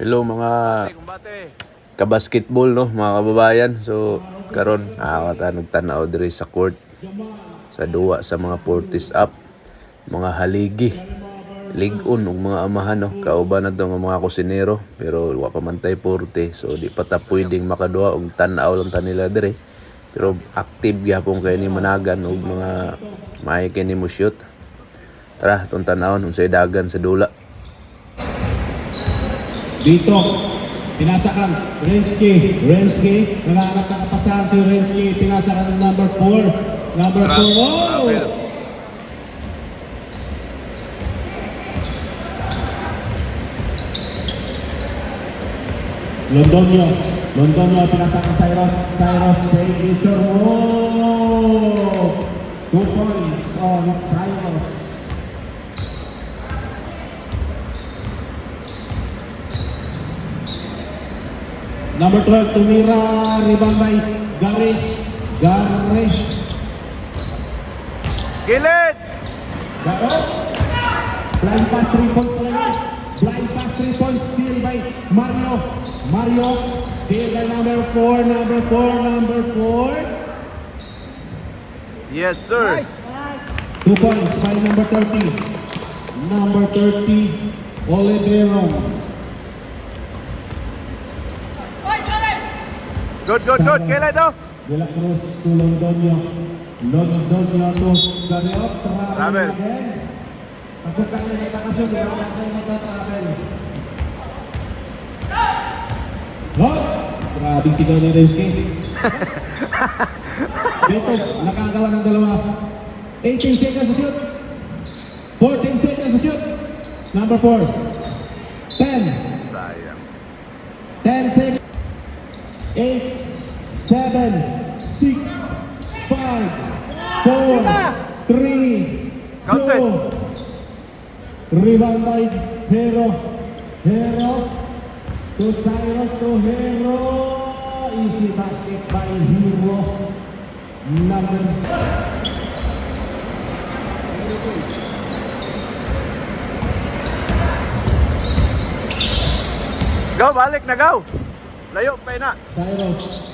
Hello mga kabasketball no, mga kababayan. So karon nagtanaw diri sa court sa duwa sa mga Fortis up, mga haligi, ligon ug mga amahan no. Kauban na nga mga kusinero pero wa pa man tay porte, so di pa ta pwedeng makaduha og tan-aw lang ta nila diri. Pero active gyapon kay ni managan og mga may kini mo shoot. Tara, tong tan-awon unsay dagan sa dula. Dito, pinasakan, Renski, nanganap na kapasahan si Renski, pinasakan ng number 4, wow! Londonio, pinasakan Cyrus, signature, 2 points on Cyrus. Number 12, tumira, rebound by Gary. Gilid! Garo. Blind pass 3 points talaga. Blind pass 3 points, steal by Mario, steal by number 4. Yes, sir. 2 points by number 30. Olivero. Good. Kailan daw? De La Cruz to Londonio to Gariot. Travel. Tapos kami nagtakasyon, travel. Grabing sigaw ni Renski. Dito, nakagawa ng dalawa. 18 seconds to shoot. 14 seconds to shoot. Number 4. 10. Sayang. 10 seconds. 8, 7, 6, 5, 4, 3, 2. Rebound by Hero. To Cyrus to Hero. Easy basket by Hero. Number 6. Go, balik na go. Layo pa na. Cyrus.